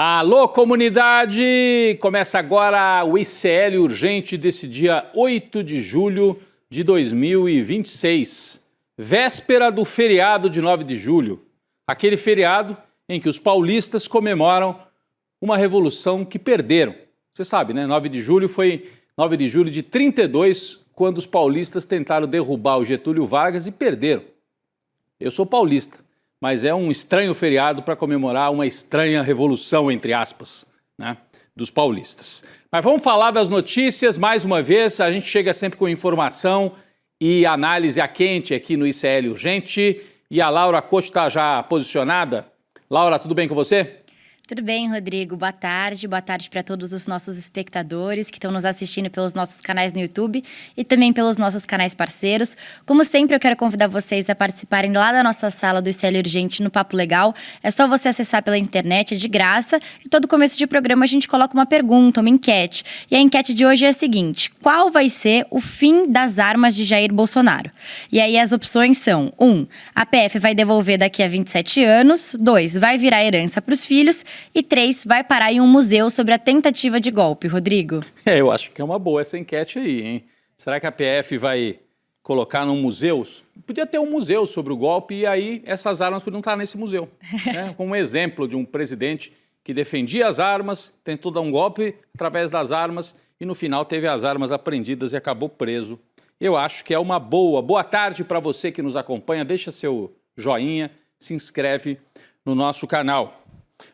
Alô, comunidade! Começa agora o ICL Urgente desse dia 8 de julho de 2026, véspera do feriado de 9 de julho, aquele feriado em que os paulistas comemoram uma revolução que perderam. Você sabe, né? 9 de julho foi 9 de julho de 32, quando os paulistas tentaram derrubar o Getúlio Vargas e perderam. Eu sou paulista, mas é um estranho feriado para comemorar uma estranha revolução, entre aspas, né, dos paulistas. Mas vamos falar das notícias, mais uma vez, a gente chega sempre com informação e análise a quente aqui no ICL Urgente. E a Laura Couto está já posicionada. Laura, tudo bem com você? Tudo bem, Rodrigo. Boa tarde para todos os nossos espectadores que estão nos assistindo pelos nossos canais no YouTube e também pelos nossos canais parceiros. Como sempre, eu quero convidar vocês a participarem lá da nossa sala do ICL Urgente no Papo Legal. É só você acessar pela internet, é de graça. E todo começo de programa a gente coloca uma pergunta, uma enquete. E a enquete de hoje é a seguinte: qual vai ser o fim das armas de Jair Bolsonaro? E aí as opções são: 1. A PF vai devolver daqui a 27 anos. 2. Vai virar herança para os filhos. E 3, vai parar em um museu sobre a tentativa de golpe, Rodrigo. Eu acho que é uma boa essa enquete aí, hein? Será que a PF vai colocar num museu? Podia ter um museu sobre o golpe e aí essas armas podiam estar nesse museu, né? Como um exemplo de um presidente que defendia as armas, tentou dar um golpe através das armas e no final teve as armas apreendidas e acabou preso. Eu acho que é uma boa. Boa tarde para você que nos acompanha. Deixa seu joinha, se inscreve no nosso canal.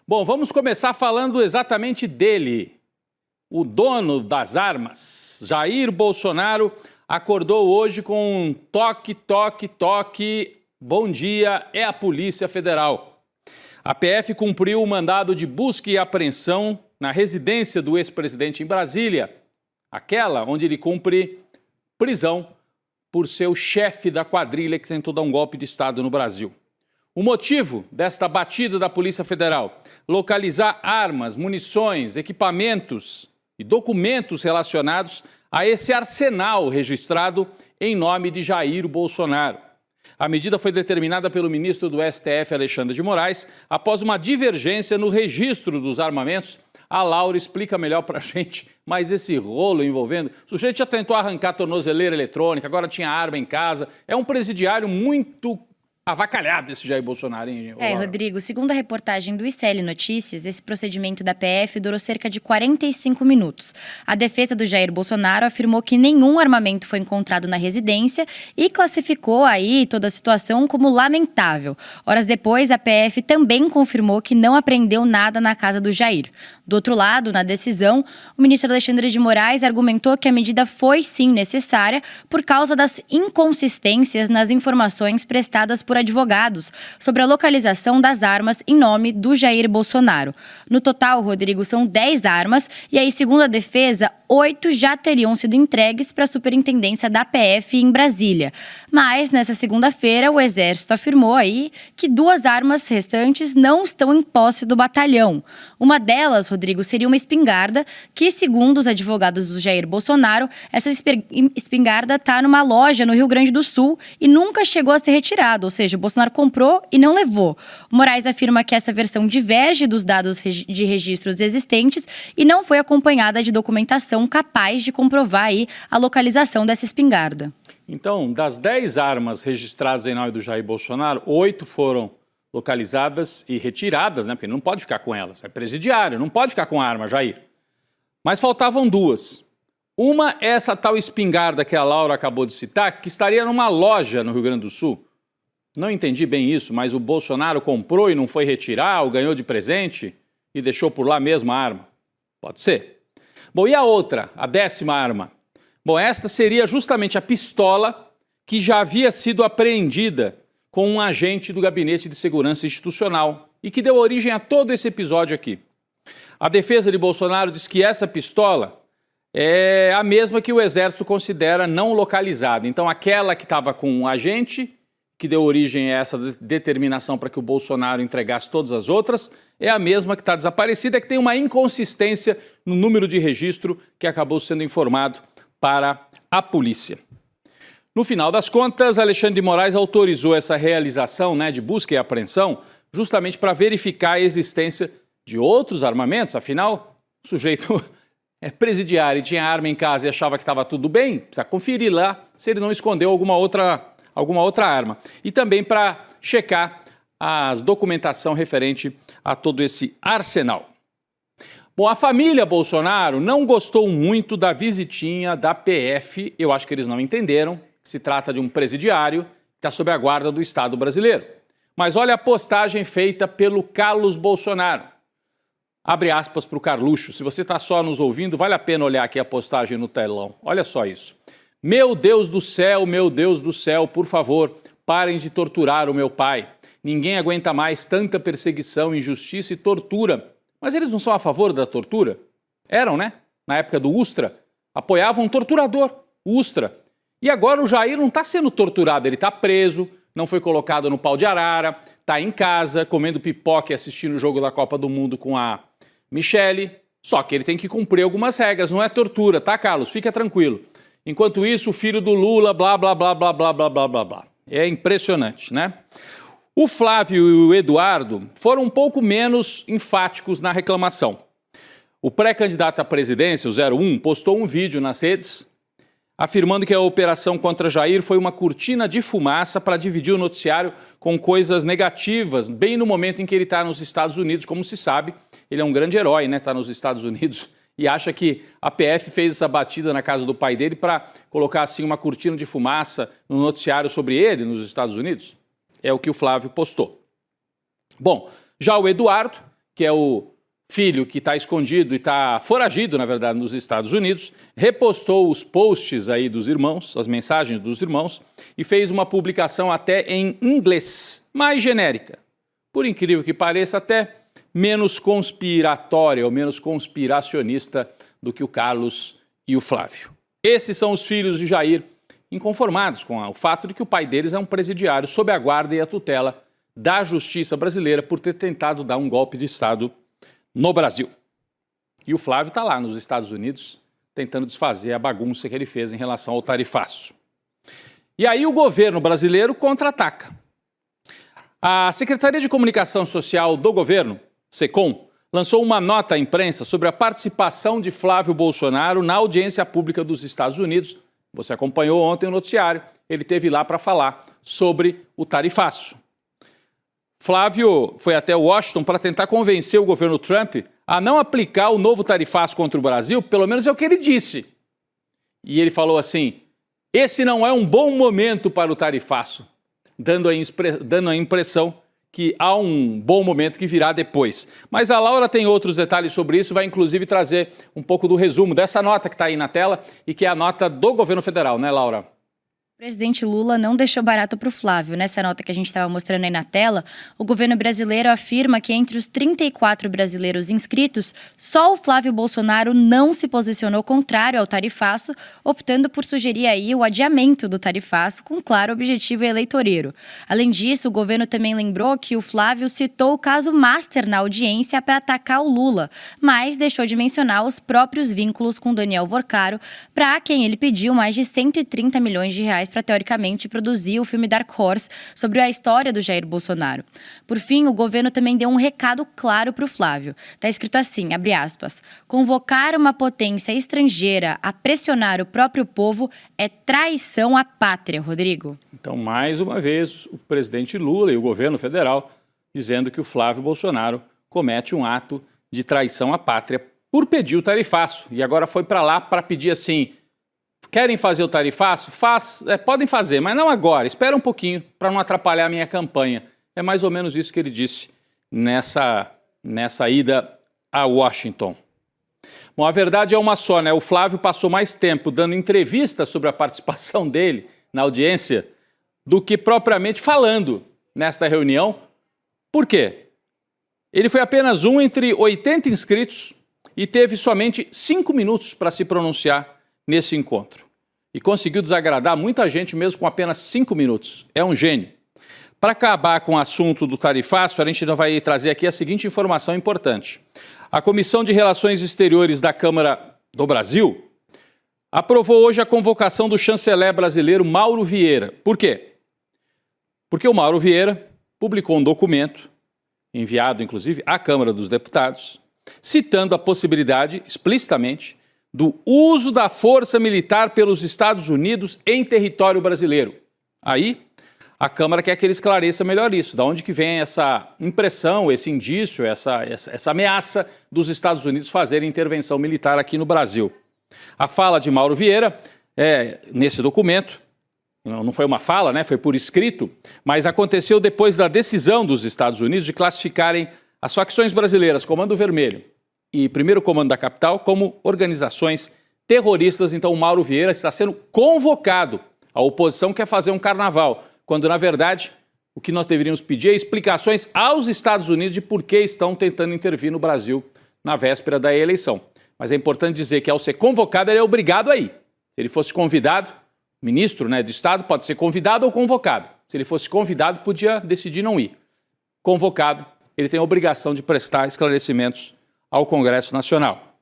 Bom, vamos começar falando exatamente dele, o dono das armas. Jair Bolsonaro acordou hoje com um toque, toque, toque. Bom dia, é a Polícia Federal. A PF cumpriu o mandado de busca e apreensão na residência do ex-presidente em Brasília, aquela onde ele cumpre prisão por ser o chefe da quadrilha que tentou dar um golpe de Estado no Brasil. O motivo desta batida da Polícia Federal: localizar armas, munições, equipamentos e documentos relacionados a esse arsenal registrado em nome de Jair Bolsonaro. A medida foi determinada pelo ministro do STF, Alexandre de Moraes, após uma divergência no registro dos armamentos. A Laura explica melhor para a gente, mas esse rolo envolvendo... O sujeito já tentou arrancar a tornozeleira eletrônica, agora tinha arma em casa. É um presidiário muito avacalhado esse Jair Bolsonaro, hein? Rodrigo, segundo a reportagem do ICL Notícias, esse procedimento da PF durou cerca de 45 minutos. A defesa do Jair Bolsonaro afirmou que nenhum armamento foi encontrado na residência e classificou aí toda a situação como lamentável. Horas depois, a PF também confirmou que não apreendeu nada na casa do Jair. Do outro lado, na decisão, o ministro Alexandre de Moraes argumentou que a medida foi sim necessária por causa das inconsistências nas informações prestadas por advogados sobre a localização das armas em nome do Jair Bolsonaro. No total, Rodrigo, são 10 armas e aí, segundo a defesa, 8 já teriam sido entregues para a superintendência da PF em Brasília. Mas, nessa segunda-feira, o Exército afirmou aí que 2 armas restantes não estão em posse do batalhão. Uma delas, Rodrigo, seria uma espingarda que, segundo os advogados do Jair Bolsonaro, essa espingarda está numa loja no Rio Grande do Sul e nunca chegou a ser retirada, ou seja, o Bolsonaro comprou e não levou. O Moraes afirma que essa versão diverge dos dados de registros existentes e não foi acompanhada de documentação capaz de comprovar aí a localização dessa espingarda. Então, das 10 armas registradas em nome do Jair Bolsonaro, 8 foram localizadas e retiradas, né? Porque ele não pode ficar com elas. É presidiário, não pode ficar com a arma, Jair. Mas faltavam 2. Uma é essa tal espingarda que a Laura acabou de citar, que estaria numa loja no Rio Grande do Sul. Não entendi bem isso, mas o Bolsonaro comprou e não foi retirar, ou ganhou de presente e deixou por lá mesmo a arma? Pode ser. Bom, e a outra, a 10ª arma? Bom, esta seria justamente a pistola que já havia sido apreendida com um agente do Gabinete de Segurança Institucional e que deu origem a todo esse episódio aqui. A defesa de Bolsonaro diz que essa pistola é a mesma que o Exército considera não localizada. Então, aquela que estava com um agente, que deu origem a essa determinação para que o Bolsonaro entregasse todas as outras, é a mesma que está desaparecida, que tem uma inconsistência no número de registro que acabou sendo informado para a polícia. No final das contas, Alexandre de Moraes autorizou essa realização, de busca e apreensão justamente para verificar a existência de outros armamentos, afinal, o sujeito é presidiário e tinha arma em casa e achava que estava tudo bem, precisa conferir lá se ele não escondeu alguma outra arma. E também para checar a documentação referente a todo esse arsenal. Bom, a família Bolsonaro não gostou muito da visitinha da PF. Eu acho que eles não entenderam que se trata de um presidiário que está sob a guarda do Estado brasileiro. Mas olha a postagem feita pelo Carlos Bolsonaro. Abre aspas para o Carluxo. Se você está só nos ouvindo, vale a pena olhar aqui a postagem no telão. Olha só isso. Meu Deus do céu, por favor, parem de torturar o meu pai. Ninguém aguenta mais tanta perseguição, injustiça e tortura. Mas eles não são a favor da tortura? Eram, né? Na época do Ustra, apoiavam um torturador, o Ustra. E agora o Jair não está sendo torturado, ele está preso, não foi colocado no pau de arara, está em casa, comendo pipoca e assistindo o jogo da Copa do Mundo com a Michele. Só que ele tem que cumprir algumas regras, não é tortura, tá, Carlos? Fica tranquilo. Enquanto isso, o filho do Lula, blá, blá, blá, blá, blá, blá, blá, blá, blá. É impressionante, né? O Flávio e o Eduardo foram um pouco menos enfáticos na reclamação. O pré-candidato à presidência, o 01, postou um vídeo nas redes afirmando que a operação contra Jair foi uma cortina de fumaça para dividir o noticiário com coisas negativas, bem no momento em que ele está nos Estados Unidos. Como se sabe, ele é um grande herói, né? Está nos Estados Unidos e acha que a PF fez essa batida na casa do pai dele para colocar assim uma cortina de fumaça no noticiário sobre ele nos Estados Unidos. É o que o Flávio postou. Bom, já o Eduardo, que é o filho que está escondido e está foragido, na verdade, nos Estados Unidos, repostou os posts aí dos irmãos, as mensagens dos irmãos, e fez uma publicação até em inglês, mais genérica. Por incrível que pareça, até menos conspiratória ou menos conspiracionista do que o Carlos e o Flávio. Esses são os filhos de Jair, inconformados com o fato de que o pai deles é um presidiário sob a guarda e a tutela da justiça brasileira por ter tentado dar um golpe de Estado no Brasil. E o Flávio está lá nos Estados Unidos tentando desfazer a bagunça que ele fez em relação ao tarifaço. E aí o governo brasileiro contra-ataca. A Secretaria de Comunicação Social do governo, SECOM, lançou uma nota à imprensa sobre a participação de Flávio Bolsonaro na audiência pública dos Estados Unidos. Você acompanhou ontem o noticiário, ele esteve lá para falar sobre o tarifaço. Flávio foi até Washington para tentar convencer o governo Trump a não aplicar o novo tarifaço contra o Brasil, pelo menos é o que ele disse. E ele falou assim, esse não é um bom momento para o tarifaço, dando a impressão que há um bom momento que virá depois. Mas a Laura tem outros detalhes sobre isso, vai inclusive trazer um pouco do resumo dessa nota que está aí na tela e que é a nota do governo federal, né, Laura? O presidente Lula não deixou barato para o Flávio. Nessa nota que a gente estava mostrando aí na tela, o governo brasileiro afirma que entre os 34 brasileiros inscritos, só o Flávio Bolsonaro não se posicionou contrário ao tarifaço, optando por sugerir aí o adiamento do tarifaço com claro objetivo eleitoreiro. Além disso, o governo também lembrou que o Flávio citou o caso Master na audiência para atacar o Lula, mas deixou de mencionar os próprios vínculos com Daniel Vorcaro, para quem ele pediu mais de 130 milhões de reais para, teoricamente, produzir o filme Dark Horse sobre a história do Jair Bolsonaro. Por fim, o governo também deu um recado claro para o Flávio. Está escrito assim, abre aspas, convocar uma potência estrangeira a pressionar o próprio povo é traição à pátria, Rodrigo. Então, mais uma vez, o presidente Lula e o governo federal dizendo que o Flávio Bolsonaro comete um ato de traição à pátria por pedir o tarifaço. E agora foi para lá para pedir assim, querem fazer o tarifaço? Podem fazer, mas não agora. Espera um pouquinho para não atrapalhar a minha campanha. É mais ou menos isso que ele disse nessa ida a Washington. Bom, a verdade é uma só, né? O Flávio passou mais tempo dando entrevistas sobre a participação dele na audiência do que propriamente falando nesta reunião. Por quê? Ele foi apenas um entre 80 inscritos e teve somente 5 minutos para se pronunciar nesse encontro. E conseguiu desagradar muita gente mesmo com apenas 5 minutos. É um gênio. Para acabar com o assunto do tarifaço, a gente vai trazer aqui a seguinte informação importante. A Comissão de Relações Exteriores da Câmara do Brasil aprovou hoje a convocação do chanceler brasileiro Mauro Vieira. Por quê? Porque o Mauro Vieira publicou um documento enviado inclusive à Câmara dos Deputados, citando a possibilidade, explicitamente, do uso da força militar pelos Estados Unidos em território brasileiro. Aí, a Câmara quer que ele esclareça melhor isso, da onde que vem essa impressão, esse indício, essa ameaça dos Estados Unidos fazerem intervenção militar aqui no Brasil. A fala de Mauro Vieira, nesse documento, não foi uma fala, né? Foi por escrito, mas aconteceu depois da decisão dos Estados Unidos de classificarem as facções brasileiras, Comando Vermelho e Primeiro Comando da Capital, como organizações terroristas. Então o Mauro Vieira está sendo convocado. A oposição quer fazer um carnaval, quando na verdade o que nós deveríamos pedir é explicações aos Estados Unidos de por que estão tentando intervir no Brasil na véspera da eleição. Mas é importante dizer que ao ser convocado ele é obrigado a ir. Se ele fosse convidado, ministro, de Estado pode ser convidado ou convocado. Se ele fosse convidado, podia decidir não ir. Convocado, ele tem a obrigação de prestar esclarecimentos ao Congresso Nacional.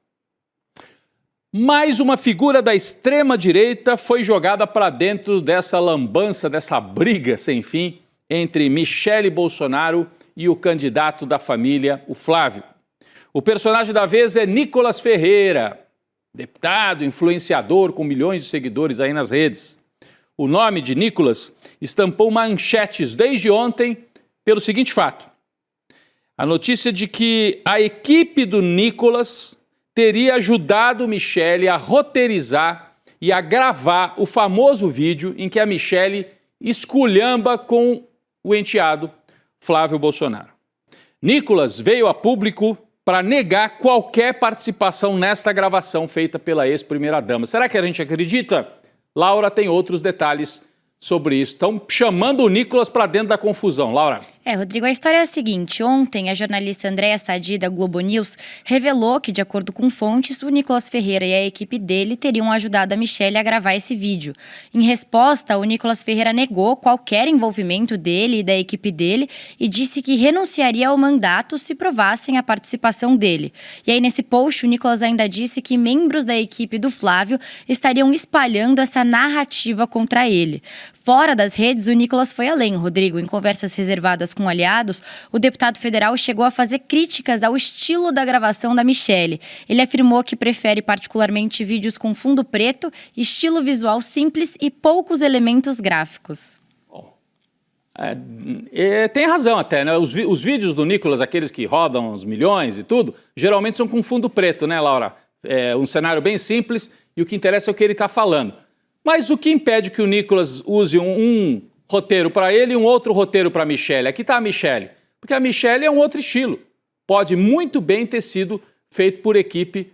Mais uma figura da extrema-direita foi jogada para dentro dessa lambança, dessa briga sem fim entre Michele Bolsonaro e o candidato da família, o Flávio. O personagem da vez é Nicolas Ferreira, deputado, influenciador com milhões de seguidores aí nas redes. O nome de Nicolas estampou manchetes desde ontem pelo seguinte fato: a notícia de que a equipe do Nicolas teria ajudado Michele a roteirizar e a gravar o famoso vídeo em que a Michele esculhamba com o enteado Flávio Bolsonaro. Nicolas veio a público para negar qualquer participação nesta gravação feita pela ex-primeira-dama. Será que a gente acredita? Laura tem outros detalhes sobre isso. Estão chamando o Nicolas para dentro da confusão. Laura. Rodrigo, a história é a seguinte. Ontem, a jornalista Andréa Sadi, da Globo News, revelou que, de acordo com fontes, o Nicolas Ferreira e a equipe dele teriam ajudado a Michele a gravar esse vídeo. Em resposta, o Nicolas Ferreira negou qualquer envolvimento dele e da equipe dele e disse que renunciaria ao mandato se provassem a participação dele. E aí, nesse post, o Nicolas ainda disse que membros da equipe do Flávio estariam espalhando essa narrativa contra ele. Fora das redes, o Nicolas foi além, Rodrigo. Em conversas reservadas com aliados, o deputado federal chegou a fazer críticas ao estilo da gravação da Michele. Ele afirmou que prefere particularmente vídeos com fundo preto, estilo visual simples e poucos elementos gráficos. Tem razão até, né? Os vídeos do Nicolas, aqueles que rodam uns milhões e tudo, geralmente são com fundo preto, né, Laura? É um cenário bem simples e o que interessa é o que ele está falando. Mas o que impede que o Nicolas use um roteiro para ele e um outro roteiro para a Michele? Aqui está a Michele. Porque a Michele é um outro estilo. Pode muito bem ter sido feito por equipe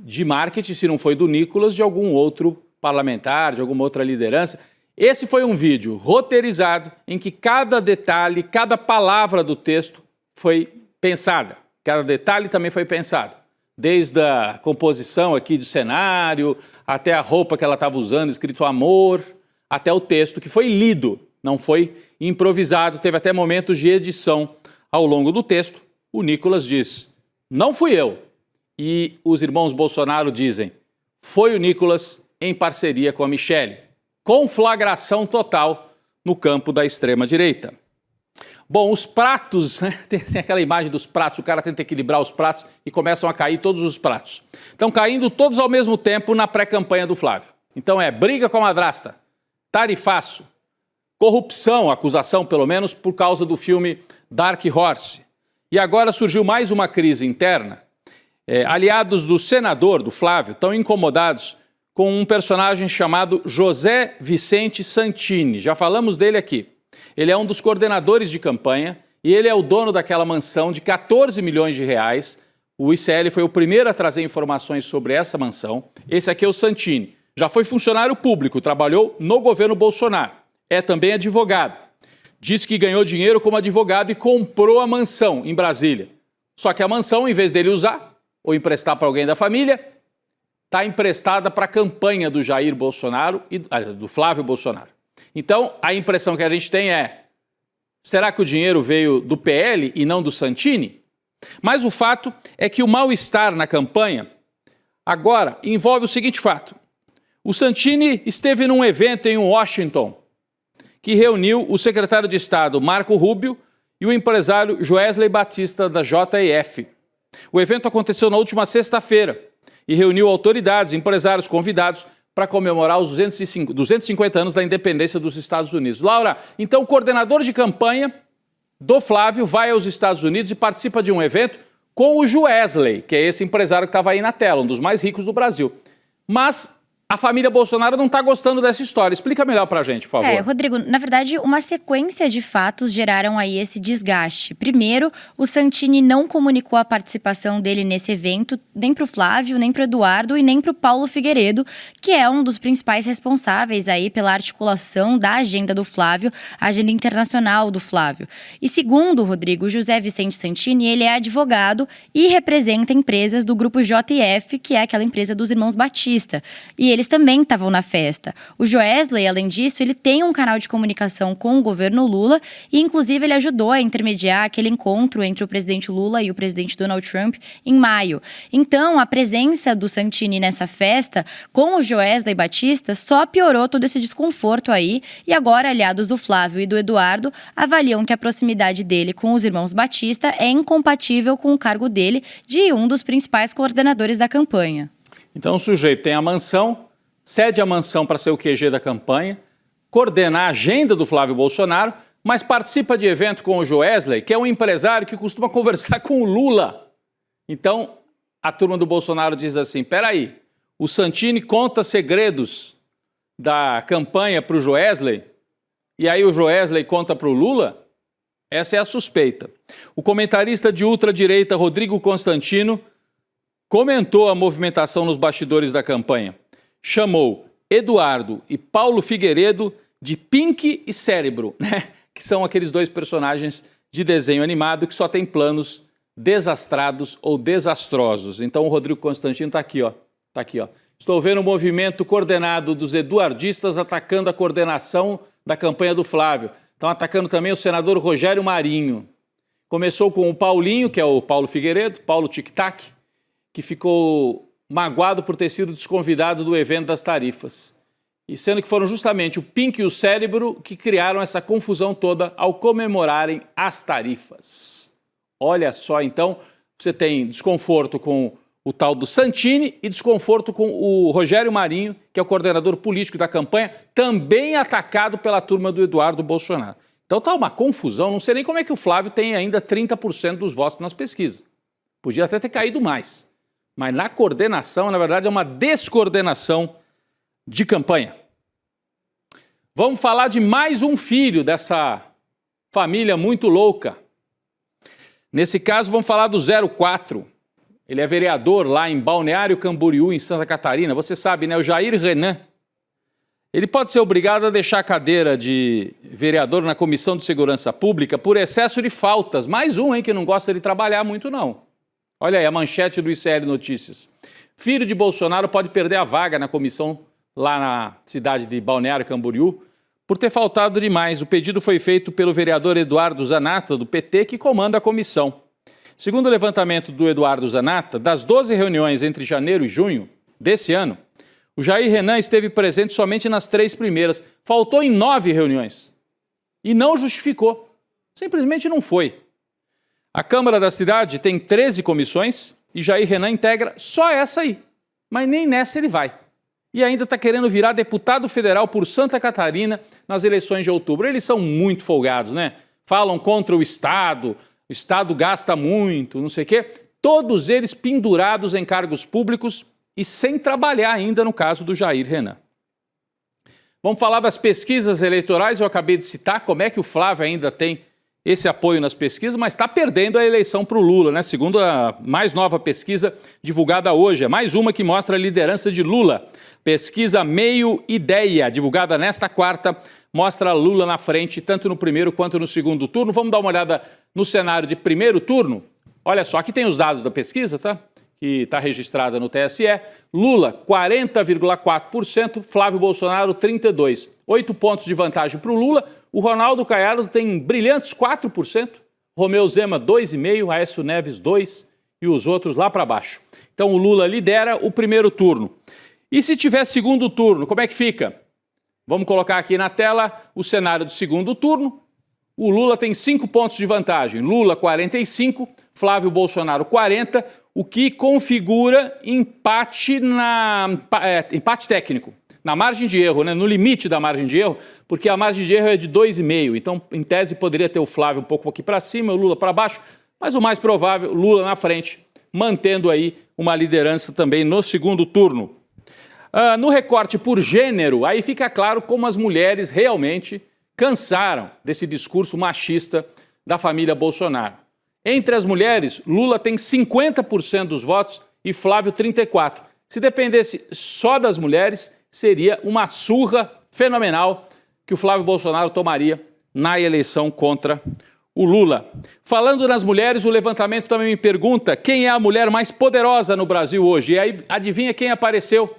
de marketing, se não foi do Nicolas, de algum outro parlamentar, de alguma outra liderança. Esse foi um vídeo roteirizado em que cada detalhe, cada palavra do texto foi pensada. Cada detalhe também foi pensado. Desde a composição aqui do cenário, até a roupa que ela estava usando, escrito amor, até o texto que foi lido, não foi improvisado. Teve até momentos de edição ao longo do texto. O Nicolas diz, não fui eu. E os irmãos Bolsonaro dizem, foi o Nicolas em parceria com a Michele. Conflagração total no campo da extrema-direita. Bom, os pratos, né? Tem aquela imagem dos pratos, o cara tenta equilibrar os pratos e começam a cair todos os pratos. Estão caindo todos ao mesmo tempo na pré-campanha do Flávio. Então briga com a madrasta, tarifaço, corrupção, acusação pelo menos, por causa do filme Dark Horse. E agora surgiu mais uma crise interna. Aliados do senador, do Flávio, estão incomodados com um personagem chamado José Vicente Santini. Já falamos dele aqui. Ele é um dos coordenadores de campanha e ele é o dono daquela mansão de 14 milhões de reais. O ICL foi o primeiro a trazer informações sobre essa mansão. Esse aqui é o Santini. Já foi funcionário público, trabalhou no governo Bolsonaro. É também advogado. Diz que ganhou dinheiro como advogado e comprou a mansão em Brasília. Só que a mansão, em vez dele usar ou emprestar para alguém da família, está emprestada para a campanha do Jair Bolsonaro e do Flávio Bolsonaro. Então, a impressão que a gente tem é, será que o dinheiro veio do PL e não do Santini? Mas o fato é que o mal-estar na campanha agora envolve o seguinte fato. O Santini esteve num evento em Washington que reuniu o secretário de Estado Marco Rubio e o empresário Joesley Batista, da JF. O evento aconteceu na última sexta-feira e reuniu autoridades, empresários, convidados para comemorar os 250 anos da independência dos Estados Unidos. Laura, então o coordenador de campanha do Flávio vai aos Estados Unidos e participa de um evento com o Joesley, que é esse empresário que estava aí na tela, um dos mais ricos do Brasil. Mas a família Bolsonaro não está gostando dessa história. Explica melhor para a gente, por favor. Rodrigo, na verdade, uma sequência de fatos geraram aí esse desgaste. Primeiro, o Santini não comunicou a participação dele nesse evento, nem para o Flávio, nem para o Eduardo e nem para o Paulo Figueiredo, que é um dos principais responsáveis aí pela articulação da agenda do Flávio, a agenda internacional do Flávio. E segundo, Rodrigo, José Vicente Santini, ele é advogado e representa empresas do grupo JF, que é aquela empresa dos irmãos Batista. E eles também estavam na festa. O Joesley, além disso, ele tem um canal de comunicação com o governo Lula e, inclusive, ele ajudou a intermediar aquele encontro entre o presidente Lula e o presidente Donald Trump em maio. Então, a presença do Santini nessa festa com o Joesley Batista só piorou todo esse desconforto aí e agora aliados do Flávio e do Eduardo avaliam que a proximidade dele com os irmãos Batista é incompatível com o cargo dele de um dos principais coordenadores da campanha. Então o sujeito tem a mansão, cede a mansão para ser o QG da campanha, coordena a agenda do Flávio Bolsonaro, mas participa de evento com o Joesley, que é um empresário que costuma conversar com o Lula. Então a turma do Bolsonaro diz assim, peraí, o Santini conta segredos da campanha para o Joesley, e aí o Joesley conta para o Lula? Essa é a suspeita. O comentarista de ultradireita Rodrigo Constantino comentou a movimentação nos bastidores da campanha. Chamou Eduardo e Paulo Figueiredo de Pink e Cérebro, né? Que são aqueles dois personagens de desenho animado que só tem planos desastrados ou desastrosos. Então o Rodrigo Constantino está aqui, ó. Tá aqui, ó. Estou vendo um movimento coordenado dos eduardistas atacando a coordenação da campanha do Flávio. Estão atacando também o senador Rogério Marinho. Começou com o Paulinho, que é o Paulo Figueiredo, Paulo Tic Tac, que ficou magoado por ter sido desconvidado do evento das tarifas. E sendo que foram justamente o Pink e o Cérebro que criaram essa confusão toda ao comemorarem as tarifas. Olha só, então, você tem desconforto com o tal do Santini e desconforto com o Rogério Marinho, que é o coordenador político da campanha, também atacado pela turma do Eduardo Bolsonaro. Então tá uma confusão, não sei nem como é que o Flávio tem ainda 30% dos votos nas pesquisas. Podia até ter caído mais. Mas na coordenação, na verdade, é uma descoordenação de campanha. Vamos falar de mais um filho dessa família muito louca. Nesse caso, vamos falar do 04. Ele é vereador lá em Balneário Camboriú, em Santa Catarina. Você sabe, né? O Jair Renan. Ele pode ser obrigado a deixar a cadeira de vereador na Comissão de Segurança Pública por excesso de faltas. Mais um, hein, que não gosta de trabalhar muito, não. Olha aí a manchete do ICL Notícias. Filho de Bolsonaro pode perder a vaga na comissão lá na cidade de Balneário Camboriú por ter faltado demais. O pedido foi feito pelo vereador Eduardo Zanata, do PT, que comanda a comissão. Segundo o levantamento do Eduardo Zanata, das 12 reuniões entre janeiro e junho desse ano, o Jair Renan esteve presente somente nas 3 primeiras. Faltou em 9 reuniões. E não justificou. Simplesmente não foi. A Câmara da cidade tem 13 comissões e Jair Renan integra só essa aí. Mas nem nessa ele vai. E ainda está querendo virar deputado federal por Santa Catarina nas eleições de outubro. Eles são muito folgados, né? Falam contra o Estado gasta muito, não sei o quê. Todos eles pendurados em cargos públicos e sem trabalhar ainda no caso do Jair Renan. Vamos falar das pesquisas eleitorais. Eu acabei de citar como é que o Flávio ainda tem esse apoio nas pesquisas, mas está perdendo a eleição para o Lula, né? Segundo a mais nova pesquisa divulgada hoje. É mais uma que mostra a liderança de Lula. Pesquisa Meio Ideia, divulgada nesta quarta, mostra Lula na frente, tanto no primeiro quanto no segundo turno. Vamos dar uma olhada no cenário de primeiro turno? Olha só, aqui tem os dados da pesquisa, tá? Que está registrada no TSE. Lula, 40,4%, Flávio Bolsonaro, 32%. 8 pontos de vantagem para o Lula. O Ronaldo Caiado tem brilhantes 4%, Romeu Zema 2,5%, Aécio Neves 2% e os outros lá para baixo. Então o Lula lidera o primeiro turno. E se tiver segundo turno, como é que fica? Vamos colocar aqui na tela o cenário do segundo turno. o Lula tem 5 pontos de vantagem. Lula 45, Flávio Bolsonaro 40, o que configura empate técnico, na margem de erro, né? No limite da margem de erro, porque a margem de erro é de 2,5. Então, em tese, poderia ter o Flávio um pouco aqui para cima, o Lula para baixo, mas o mais provável, Lula na frente, mantendo aí uma liderança também no segundo turno. No recorte por gênero, aí fica claro como as mulheres realmente cansaram desse discurso machista da família Bolsonaro. Entre as mulheres, Lula tem 50% dos votos e Flávio 34%. Se dependesse só das mulheres, seria uma surra fenomenal que o Flávio Bolsonaro tomaria na eleição contra o Lula. Falando nas mulheres, o levantamento também me pergunta quem é a mulher mais poderosa no Brasil hoje. E aí, adivinha quem apareceu?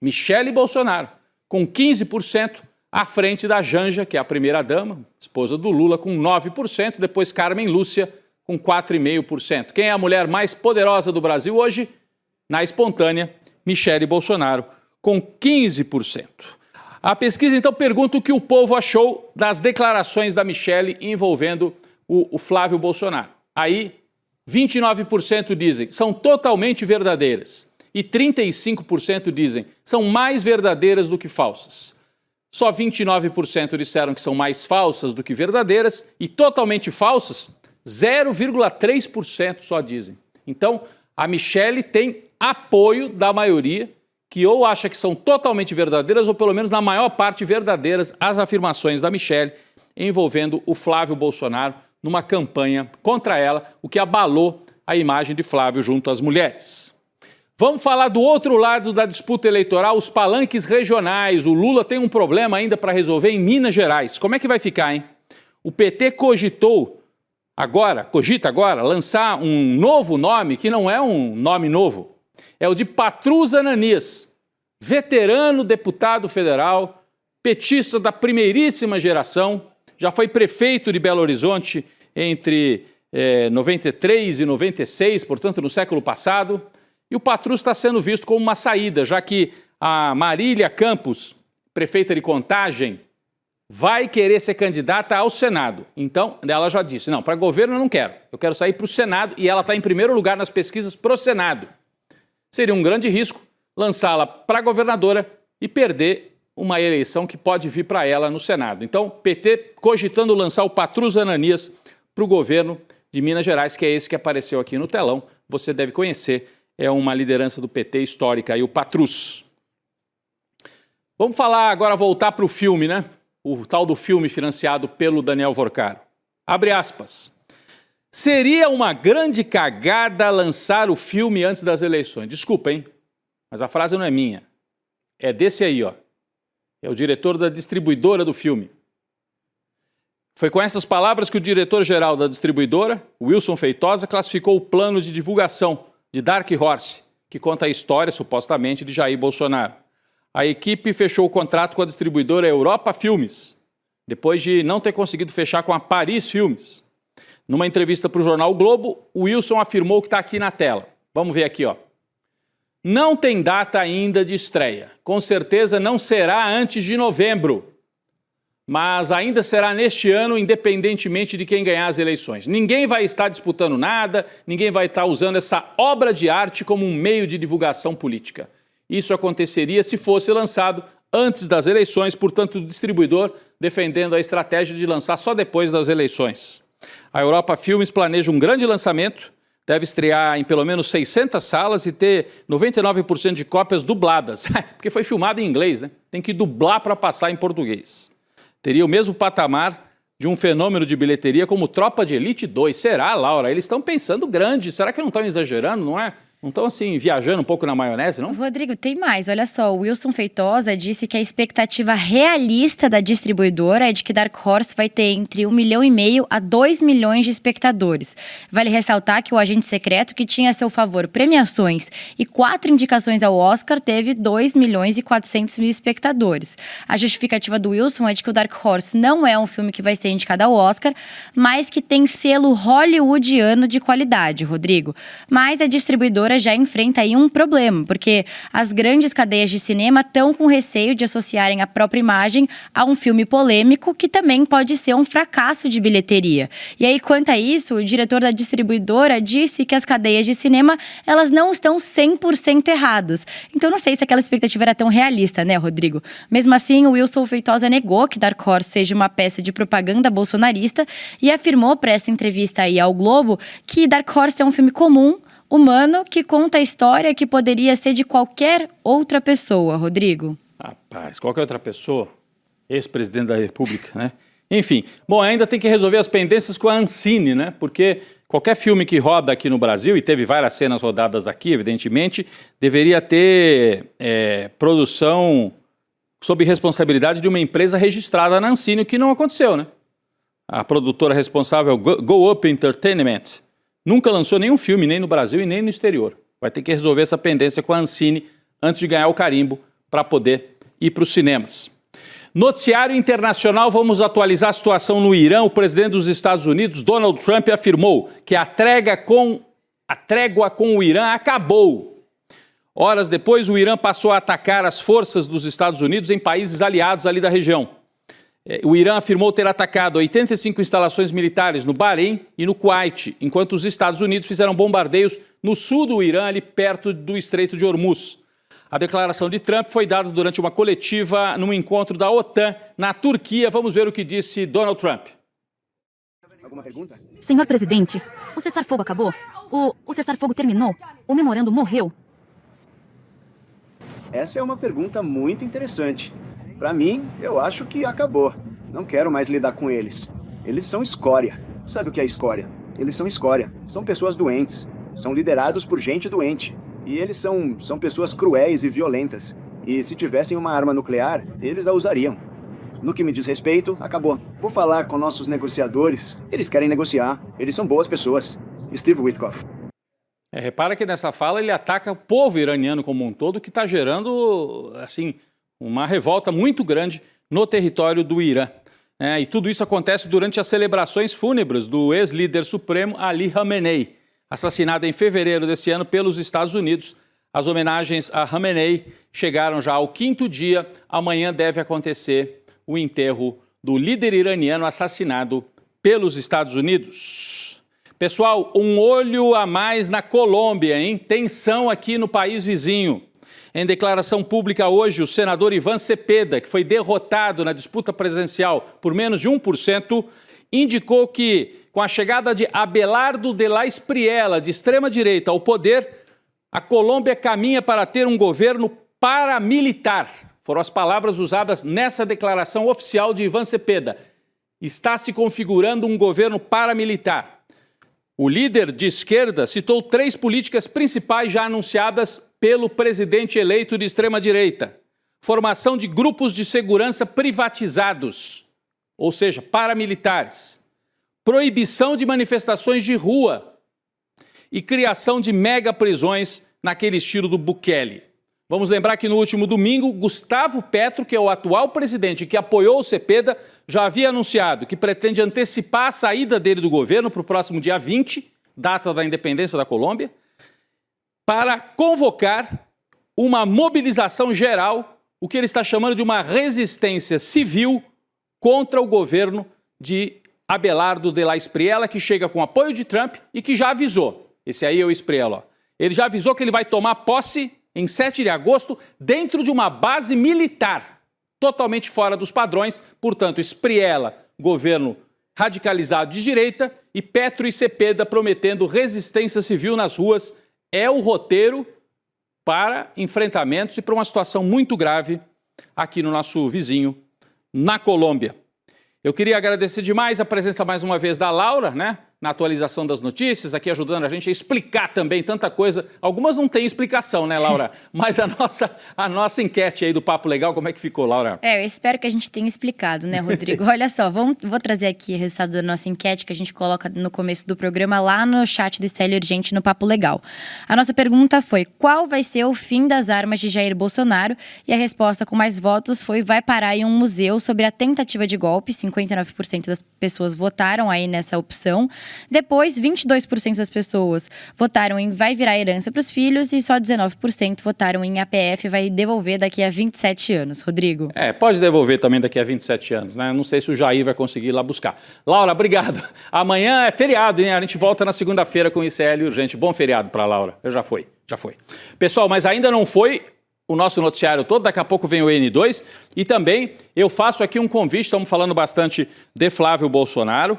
Michele Bolsonaro, com 15%, à frente da Janja, que é a primeira-dama, esposa do Lula, com 9%, depois Carmen Lúcia, com 4,5%. Quem é a mulher mais poderosa do Brasil hoje? Na espontânea, Michele Bolsonaro, com 15%. A pesquisa, então, pergunta o que o povo achou das declarações da Michele envolvendo o Flávio Bolsonaro. Aí, 29% dizem são totalmente verdadeiras e 35% dizem são mais verdadeiras do que falsas. Só 29% disseram que são mais falsas do que verdadeiras e totalmente falsas, 0,3% só dizem. Então, a Michele tem apoio da maioria, que ou acha que são totalmente verdadeiras ou pelo menos na maior parte verdadeiras as afirmações da Michele envolvendo o Flávio Bolsonaro numa campanha contra ela, o que abalou a imagem de Flávio junto às mulheres. Vamos falar do outro lado da disputa eleitoral, os palanques regionais. O Lula tem um problema ainda para resolver em Minas Gerais. Como é que vai ficar, hein? O PT cogita agora lançar um novo nome, que não é um nome novo. É o de Patrus Ananias, veterano deputado federal, petista da primeiríssima geração, já foi prefeito de Belo Horizonte entre 93 e 96, portanto no século passado. E o Patrus está sendo visto como uma saída, já que a Marília Campos, prefeita de Contagem, vai querer ser candidata ao Senado. Então, ela já disse, não, para governo eu não quero, eu quero sair para o Senado, e ela está em primeiro lugar nas pesquisas para o Senado. Seria um grande risco lançá-la para governadora e perder uma eleição que pode vir para ela no Senado. Então, PT cogitando lançar o Patrus Ananias para o governo de Minas Gerais, que é esse que apareceu aqui no telão, você deve conhecer. É uma liderança do PT histórica, aí o Patrus. Vamos falar agora, voltar para o filme, né? O tal do filme financiado pelo Daniel Vorcaro. Abre aspas. Seria uma grande cagada lançar o filme antes das eleições. Desculpa, hein? Mas a frase não é minha. É desse aí, ó. É o diretor da distribuidora do filme. Foi com essas palavras que o diretor-geral da distribuidora, Wilson Feitosa, classificou o plano de divulgação de Dark Horse, que conta a história, supostamente, de Jair Bolsonaro. A equipe fechou o contrato com a distribuidora Europa Filmes, depois de não ter conseguido fechar com a Paris Filmes. Numa entrevista para o jornal o Globo, o Wilson afirmou que está aqui na tela. Vamos ver aqui, ó. Não tem data ainda de estreia. Com certeza não será antes de novembro. Mas ainda será neste ano, independentemente de quem ganhar as eleições. Ninguém vai estar disputando nada, ninguém vai estar usando essa obra de arte como um meio de divulgação política. Isso aconteceria se fosse lançado antes das eleições, portanto, o distribuidor defendendo a estratégia de lançar só depois das eleições. A Europa Filmes planeja um grande lançamento, deve estrear em pelo menos 600 salas e ter 99% de cópias dubladas, porque foi filmado em inglês, né? Tem que dublar para passar em português. Teria o mesmo patamar de um fenômeno de bilheteria como Tropa de Elite 2. Será, Laura? Eles estão pensando grande. Será que não estão exagerando, não é? Não estão, assim, viajando um pouco na maionese, não? Rodrigo, tem mais. Olha só, o Wilson Feitosa disse que a expectativa realista da distribuidora é de que Dark Horse vai ter entre 1,5 milhão a 2 milhões de espectadores. Vale ressaltar que o Agente Secreto, que tinha a seu favor premiações e 4 indicações ao Oscar, teve 2 milhões e 400 mil espectadores. A justificativa do Wilson é de que o Dark Horse não é um filme que vai ser indicado ao Oscar, mas que tem selo hollywoodiano de qualidade, Rodrigo. Mas a distribuidora distribuidora já enfrenta aí um problema, porque as grandes cadeias de cinema estão com receio de associarem a própria imagem a um filme polêmico que também pode ser um fracasso de bilheteria. E aí, quanto a isso, o diretor da distribuidora disse que as cadeias de cinema, elas não estão 100% erradas. Então, não sei se aquela expectativa era tão realista, né, Rodrigo? Mesmo assim, o Wilson Feitosa negou que Dark Horse seja uma peça de propaganda bolsonarista e afirmou para essa entrevista aí ao Globo que Dark Horse é um filme comum, humano, que conta a história que poderia ser de qualquer outra pessoa, Rodrigo. Rapaz, qualquer outra pessoa, ex-presidente da República, né? Enfim, bom, ainda tem que resolver as pendências com a Ancine, né? Porque qualquer filme que roda aqui no Brasil, e teve várias cenas rodadas aqui, evidentemente, deveria ter produção sob responsabilidade de uma empresa registrada na Ancine, o que não aconteceu, né? A produtora responsável, Go Up Entertainment, nunca lançou nenhum filme, nem no Brasil e nem no exterior. Vai ter que resolver essa pendência com a Ancine antes de ganhar o carimbo para poder ir para os cinemas. Noticiário internacional, vamos atualizar a situação no Irã. O presidente dos Estados Unidos, Donald Trump, afirmou que a trégua com o Irã acabou. Horas depois, o Irã passou a atacar as forças dos Estados Unidos em países aliados ali da região. O Irã afirmou ter atacado 85 instalações militares no Bahrein e no Kuwait, enquanto os Estados Unidos fizeram bombardeios no sul do Irã, ali perto do Estreito de Hormuz. A declaração de Trump foi dada durante uma coletiva num encontro da OTAN na Turquia. Vamos ver o que disse Donald Trump. Alguma pergunta? Senhor presidente, o cessar-fogo acabou? O cessar-fogo terminou? O memorando morreu? Essa é uma pergunta muito interessante. Para mim, eu acho que acabou. Não quero mais lidar com eles. Eles são escória. Sabe o que é escória? Eles são escória. São pessoas doentes. São liderados por gente doente. E eles são pessoas cruéis e violentas. E se tivessem uma arma nuclear, eles a usariam. No que me diz respeito, acabou. Vou falar com nossos negociadores. Eles querem negociar. Eles são boas pessoas. Steve Witkoff. Repara que nessa fala ele ataca o povo iraniano como um todo, que está gerando, assim, uma revolta muito grande no território do Irã. E tudo isso acontece durante as celebrações fúnebres do ex-líder supremo Ali Khamenei, assassinado em fevereiro desse ano pelos Estados Unidos. As homenagens a Khamenei chegaram já ao 5º dia. Amanhã deve acontecer o enterro do líder iraniano assassinado pelos Estados Unidos. Pessoal, um olho a mais na Colômbia, hein? Tensão aqui no país vizinho. Em declaração pública hoje, o senador Iván Cepeda, que foi derrotado na disputa presidencial por menos de 1%, indicou que, com a chegada de Abelardo de la Espriella, de extrema-direita, ao poder, a Colômbia caminha para ter um governo paramilitar. Foram as palavras usadas nessa declaração oficial de Iván Cepeda. Está se configurando um governo paramilitar. O líder de esquerda citou 3 políticas principais já anunciadas pelo presidente eleito de extrema-direita. Formação de grupos de segurança privatizados, ou seja, paramilitares. Proibição de manifestações de rua e criação de mega-prisões naquele estilo do Bukele. Vamos lembrar que no último domingo, Gustavo Petro, que é o atual presidente que apoiou o Cepeda, já havia anunciado que pretende antecipar a saída dele do governo para o próximo dia 20, data da independência da Colômbia, para convocar uma mobilização geral, o que ele está chamando de uma resistência civil contra o governo de Abelardo de la Espriella, que chega com apoio de Trump e que já avisou. Esse aí é o Espriella, ó. Ele já avisou que ele vai tomar posse em 7 de agosto dentro de uma base militar, totalmente fora dos padrões. Portanto, Espriella, governo radicalizado de direita, e Petro e Cepeda prometendo resistência civil nas ruas. É o roteiro para enfrentamentos e para uma situação muito grave aqui no nosso vizinho, na Colômbia. Eu queria agradecer demais a presença mais uma vez da Laura, né? Na atualização das notícias, aqui ajudando a gente a explicar também tanta coisa. Algumas não têm explicação, né, Laura? Mas a nossa enquete aí do Papo Legal, como é que ficou, Laura? Eu espero que a gente tenha explicado, né, Rodrigo? Olha só, vou trazer aqui o resultado da nossa enquete que a gente coloca no começo do programa lá no chat do Célio Urgente no Papo Legal. A nossa pergunta foi: qual vai ser o fim das armas de Jair Bolsonaro? E a resposta com mais votos foi: vai parar em um museu sobre a tentativa de golpe. 59% das pessoas votaram aí nessa opção. Depois, 22% das pessoas votaram em vai virar herança para os filhos e só 19% votaram em a PF vai devolver daqui a 27 anos. Rodrigo. Pode devolver também daqui a 27 anos, né? Não sei se o Jair vai conseguir ir lá buscar. Laura, obrigado. Amanhã é feriado, hein? A gente volta na segunda-feira com o ICL Urgente. Bom feriado para a Laura. Já foi. Pessoal, mas ainda não foi o nosso noticiário todo, daqui a pouco vem o N2 e também eu faço aqui um convite, estamos falando bastante de Flávio Bolsonaro,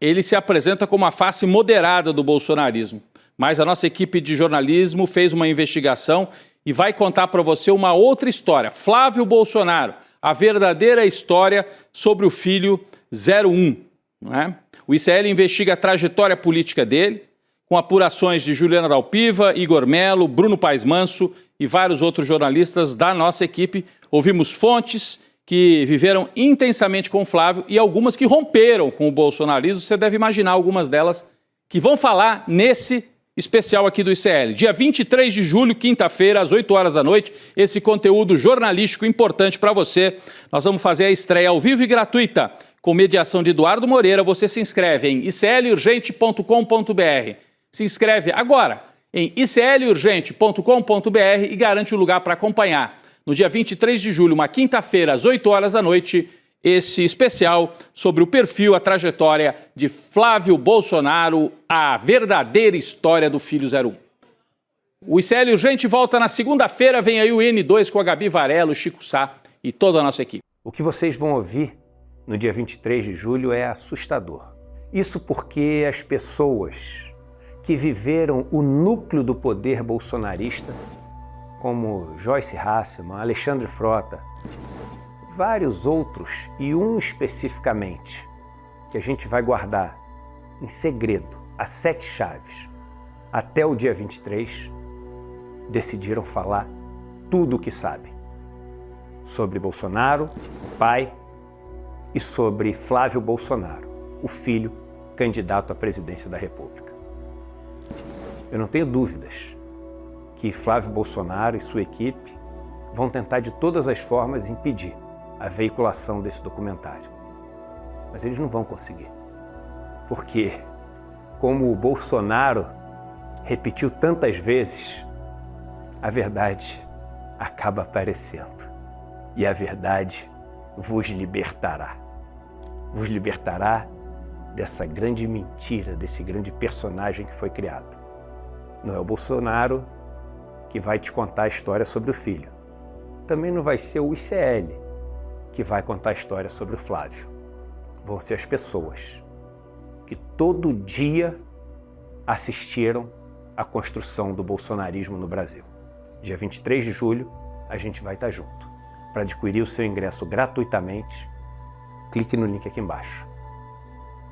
ele se apresenta como a face moderada do bolsonarismo, mas a nossa equipe de jornalismo fez uma investigação e vai contar para você uma outra história, Flávio Bolsonaro, a verdadeira história sobre o filho 01, não é? O ICL investiga a trajetória política dele, com apurações de Juliana Dalpiva, Igor Melo, Bruno Paes Manso e vários outros jornalistas da nossa equipe. Ouvimos fontes que viveram intensamente com o Flávio e algumas que romperam com o bolsonarismo. Você deve imaginar algumas delas que vão falar nesse especial aqui do ICL. Dia 23 de julho, quinta-feira, às 8 horas da noite, esse conteúdo jornalístico importante para você. Nós vamos fazer a estreia ao vivo e gratuita com mediação de Eduardo Moreira. Você se inscreve em iclurgente.com.br. Se inscreve agora em iclurgente.com.br e garante o lugar para acompanhar. No dia 23 de julho, uma quinta-feira, às 8 horas da noite, esse especial sobre o perfil, a trajetória de Flávio Bolsonaro, a verdadeira história do filho 01. O ICL Urgente volta na segunda-feira, vem aí o N2 com a Gabi Varela, o Chico Sá e toda a nossa equipe. O que vocês vão ouvir no dia 23 de julho é assustador. Isso porque as pessoas que viveram o núcleo do poder bolsonarista, como Joyce Hasselmann, Alexandre Frota, vários outros e um especificamente, que a gente vai guardar em segredo, a 7 chaves, até o dia 23, decidiram falar tudo o que sabem sobre Bolsonaro, o pai, e sobre Flávio Bolsonaro, o filho candidato à presidência da República. Eu não tenho dúvidas que Flávio Bolsonaro e sua equipe vão tentar de todas as formas impedir a veiculação desse documentário. Mas eles não vão conseguir. Porque, como o Bolsonaro repetiu tantas vezes, a verdade acaba aparecendo. E a verdade vos libertará. Vos libertará dessa grande mentira, desse grande personagem que foi criado. Não é o Bolsonaro que vai te contar a história sobre o filho. Também não vai ser o ICL que vai contar a história sobre o Flávio. Vão ser as pessoas que todo dia assistiram à construção do bolsonarismo no Brasil. Dia 23 de julho, a gente vai estar junto. Para adquirir o seu ingresso gratuitamente, clique no link aqui embaixo.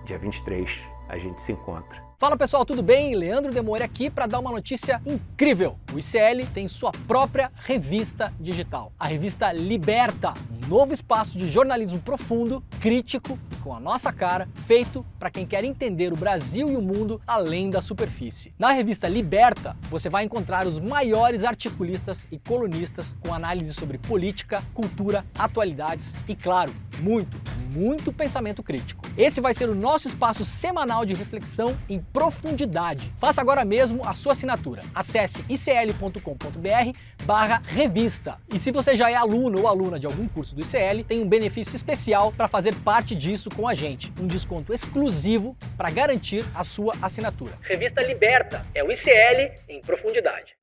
Dia 23, a gente se encontra. Fala pessoal, tudo bem? Leandro Demore aqui para dar uma notícia incrível. O ICL tem sua própria revista digital, a revista Liberta, um novo espaço de jornalismo profundo, crítico, com a nossa cara, feito para quem quer entender o Brasil e o mundo além da superfície. Na revista Liberta, você vai encontrar os maiores articulistas e colunistas com análise sobre política, cultura, atualidades e, claro, muito pensamento crítico. Esse vai ser o nosso espaço semanal de reflexão em profundidade. Faça agora mesmo a sua assinatura. Acesse icl.com.br/revista. E se você já é aluno ou aluna de algum curso do ICL, tem um benefício especial para fazer parte disso com a gente. Um desconto exclusivo para garantir a sua assinatura. Revista Liberta é o ICL em profundidade.